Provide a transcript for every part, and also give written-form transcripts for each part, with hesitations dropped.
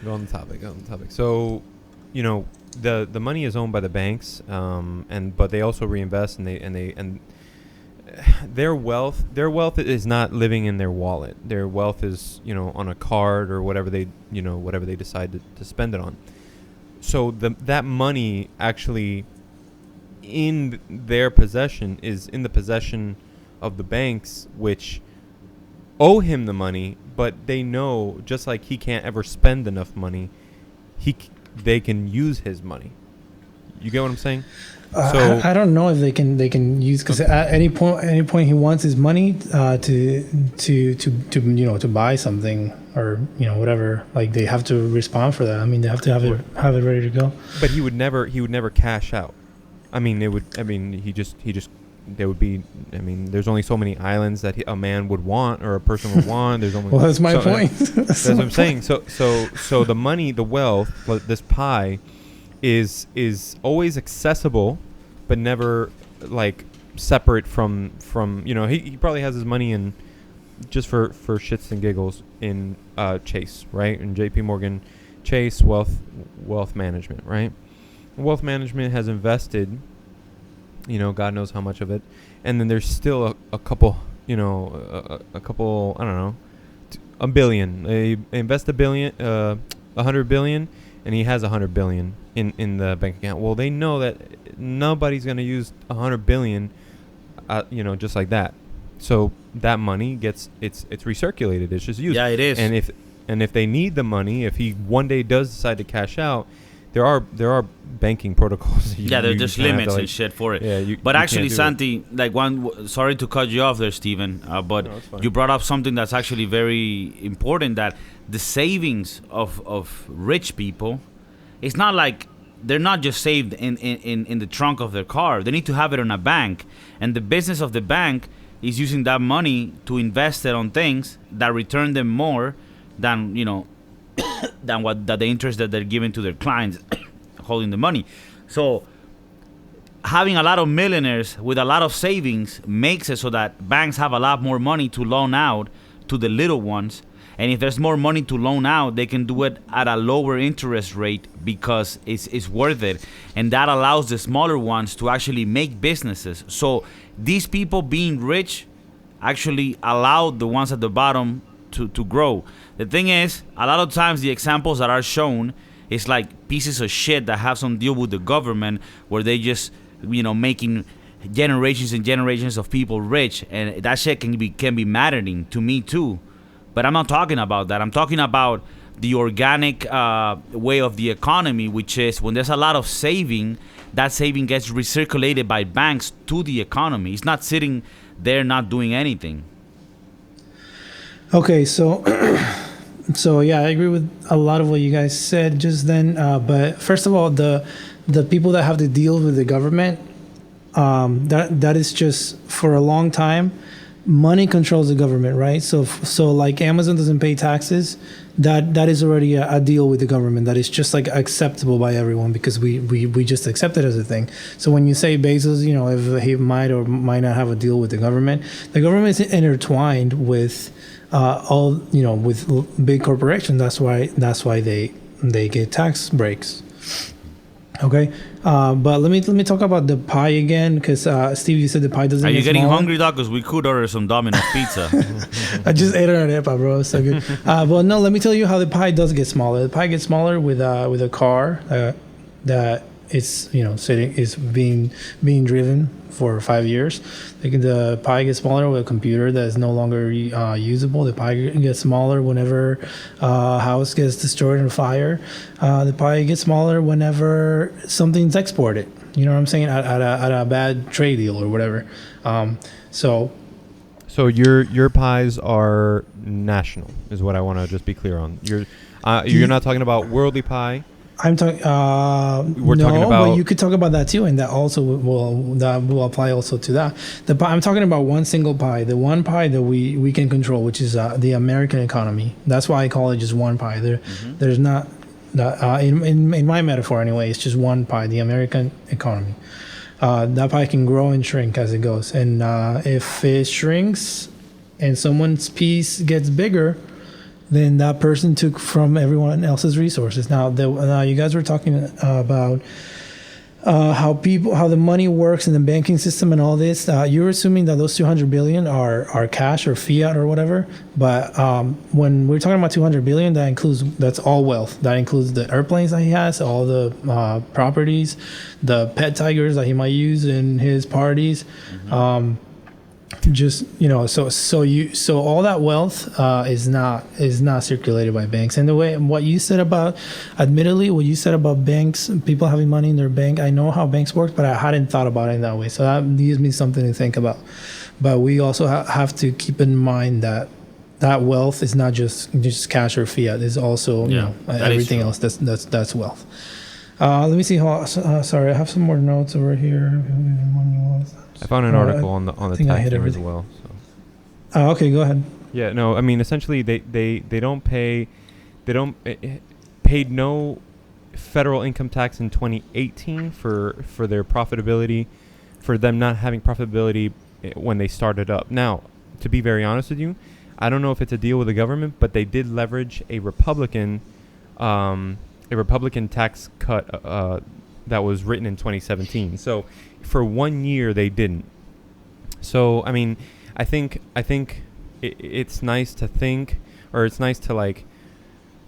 Go on the topic. So, the money is owned by the banks, but they also reinvest, and their wealth is not living in their wallet. Their wealth is on a card or whatever they decide to spend it on. So that money actually in their possession is in the possession of the banks, which owe him the money, but they know just like he can't ever spend enough money, they can use his money. You get what I'm saying? So I don't know if they can use, because at any point he wants his money to buy something or whatever. Like they have to respond for that. I mean, they have to have it ready to go. But he would never cash out. I mean, there would be. I mean, there's only so many islands that a man would want or a person would want. There's only. Well, that's my point. That's what I'm saying. So the money, the wealth, this pie, is always accessible, but never like separate from. He probably has his money in just for shits and giggles in Chase, right? In J.P. Morgan Chase wealth management, right? Wealth management has invested, God knows how much of it, and then there's still a couple, I don't know, $1 billion. They invest $1 billion, $100 billion, and he has $100 billion in the bank account. Well, they know that nobody's gonna use $100 billion, just like that. So that money it's recirculated. It's just used. Yeah, it is. And if they need the money, if he one day does decide to cash out, there are banking protocols. There's limits and shit for it. Yeah, but actually, Santi, sorry to cut you off there, Steven, but you brought up something that's actually very important, that the savings of rich people, it's not like they're not just saved in the trunk of their car. They need to have it in a bank. And the business of the bank is using that money to invest it on things that return them more than, than the interest that they're giving to their clients holding the money. So having a lot of millionaires with a lot of savings makes it so that banks have a lot more money to loan out to the little ones. And if there's more money to loan out, they can do it at a lower interest rate because it's worth it. And that allows the smaller ones to actually make businesses. So these people being rich actually allow the ones at the bottom to grow. The thing is, a lot of times the examples that are shown is like pieces of shit that have some deal with the government, where they just making generations and generations of people rich, and that shit can be maddening to me too. But I'm not talking about that. I'm talking about the organic way of the economy, which is when there's a lot of saving, that saving gets recirculated by banks to the economy. It's not sitting there not doing anything. Okay, so yeah, I agree with a lot of what you guys said just then. But first of all, the people that have to deal with the government, that is just for a long time. Money controls the government, right? So like Amazon doesn't pay taxes. That is already a deal with the government that is just like acceptable by everyone, because we just accept it as a thing. So when you say Bezos, if he might or might not have a deal with the government is intertwined with with big corporations. That's why they get tax breaks. Okay, but let me talk about the pie again, because Steve, you said the pie doesn't. Are you getting smaller. hungry, dog? Because we could order some Domino's pizza. I just ate an arepa, bro. It's so good. Well, no, let me tell you how the pie does get smaller. The pie gets smaller with a car that is being driven for 5 years. The pie gets smaller with a computer that is no longer usable. The pie gets smaller whenever a house gets destroyed in a fire. The pie gets smaller whenever something's exported. You know what I'm saying? At a bad trade deal or whatever. So your pies are national, is what I want to just be clear on. You're not talking about worldly pie. I'm talking. We're talking about. But you could talk about that too, and that also will apply also to that. The pie, I'm talking about one single pie, the one pie that we can control, which is the American economy. That's why I call it just one pie. There's not. In my metaphor anyway, it's just one pie, the American economy. That pie can grow and shrink as it goes, and if it shrinks and someone's piece gets bigger, then that person took from everyone else's resources. Now you guys were talking about how the money works in the banking system and all this. You're assuming that those 200 billion are cash or fiat or whatever. But when we're talking about 200 billion, that's all wealth. That includes the airplanes that he has, all the properties, the pet tigers that he might use in his parties. Mm-hmm. Just so all that wealth is not circulated by banks. And what you said about banks, people having money in their bank, I know how banks work, but I hadn't thought about it in that way. So that gives me something to think about. But we also have to keep in mind that wealth is not just cash or fiat. It's also everything else that's wealth. Let me see how. Sorry, I have some more notes over here. I found an article on the tax thing as well. So. Okay, go ahead. Yeah, no, I mean essentially they don't paid no federal income tax in 2018 for their profitability, for them not having profitability when they started up. Now, to be very honest with you, I don't know if it's a deal with the government, but they did leverage a Republican tax cut that was written in 2017. So for 1 year they didn't. So I mean, I think it's nice to think, or it's nice to like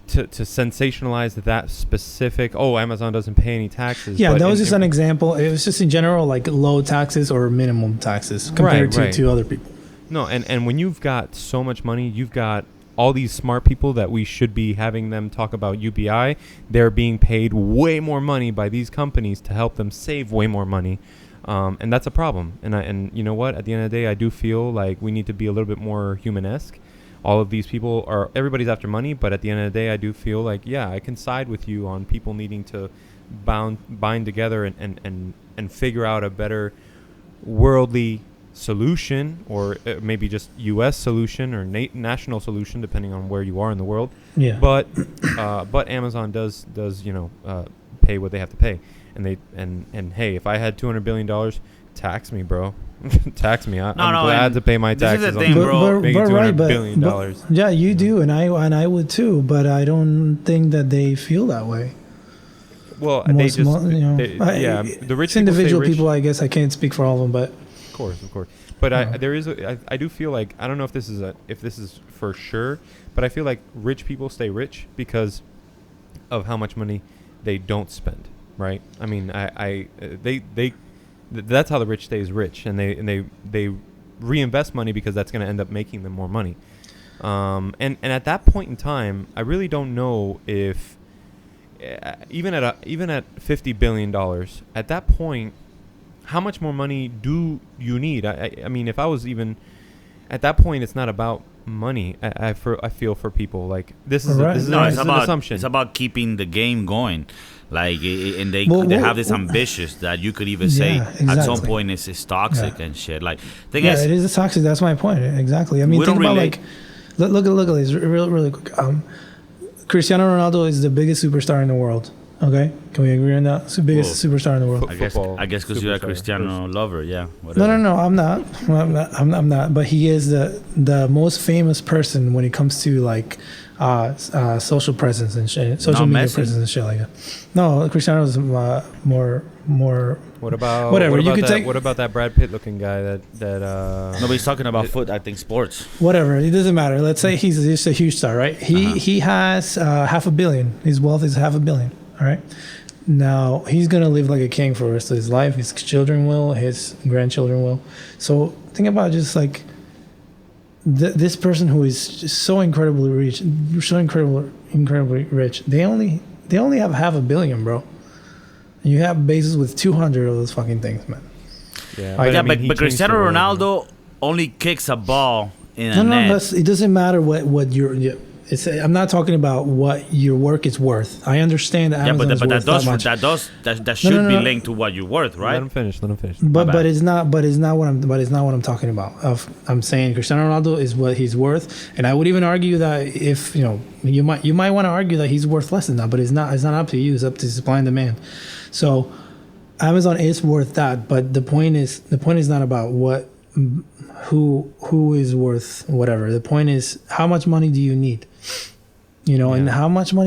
to sensationalize that specific. Oh, Amazon doesn't pay any taxes. Yeah, that was just an example. It was just in general like low taxes or minimum taxes compared to other people. No, and when you've got so much money, you've got all these smart people that we should be having them talk about UBI. They're being paid way more money by these companies to help them save way more money. And that's a problem. And you know what? At the end of the day, I do feel like we need to be a little bit more humanesque. All of these people everybody's after money, but at the end of the day, I do feel like, yeah, I can side with you on people needing to bind together and figure out a better worldly solution, or maybe just U.S. solution or national solution, depending on where you are in the world. Yeah. But Amazon does pay what they have to pay, and hey, if I had $200 billion, tax me, bro. Tax me. I'm glad to pay my taxes. This is the thing, bro. Making $200 billion. Yeah, you do, and I would too. But I don't think that they feel that way. Well, the rich individual people. I guess I can't speak for all of them, but. Of course. But I do feel like, I don't know if this is for sure, but I feel like rich people stay rich because of how much money they don't spend, right? I mean, that's how the rich stays rich, and they reinvest money because that's going to end up making them more money. And at that point in time, I really don't know if even at $50 billion, at that point, how much more money do you need? I mean, if I was even at that point, it's not about money. I feel for people like this is an assumption. It's about keeping the game going, like, and they have this ambitious that you could even say at some point it's toxic and shit. Like, it is toxic. That's my point. Exactly. I mean, think about like look at this really quick. Cristiano Ronaldo is the biggest superstar in the world. Okay, can we agree on that? It's the biggest superstar in the world. I guess because you're a Cristiano lover, yeah. Whatever. No, I'm not. I'm not. But he is the most famous person when it comes to like social presence and shit, social media presence and shit like that. No, Cristiano is more. What about whatever? What about that Brad Pitt looking guy that nobody's talking about foot? I think sports. Whatever, it doesn't matter. Let's say he's just a huge star, right? He has $500 million. His wealth is $500 million. All right. Now he's gonna live like a king for the rest of his life. His children will, his grandchildren will. So think about just like this person who is just so incredibly rich, incredibly rich. They only have $500 million, bro. You have Bezos with 200 of those fucking things, man. Yeah, but Cristiano Ronaldo only kicks a ball in a net. No, it doesn't matter what you're. I'm not talking about what your work is worth. I understand that. Yeah, that should be linked to what you're worth, right? Let him finish. But it's not what I'm talking about. I'm saying Cristiano Ronaldo is what he's worth, and I would even argue that if you might want to argue that he's worth less than that, but it's not up to you. It's up to supply and demand. So Amazon is worth that, but the point is not about who is worth whatever. The point is how much money do you need? And Yeah. how much money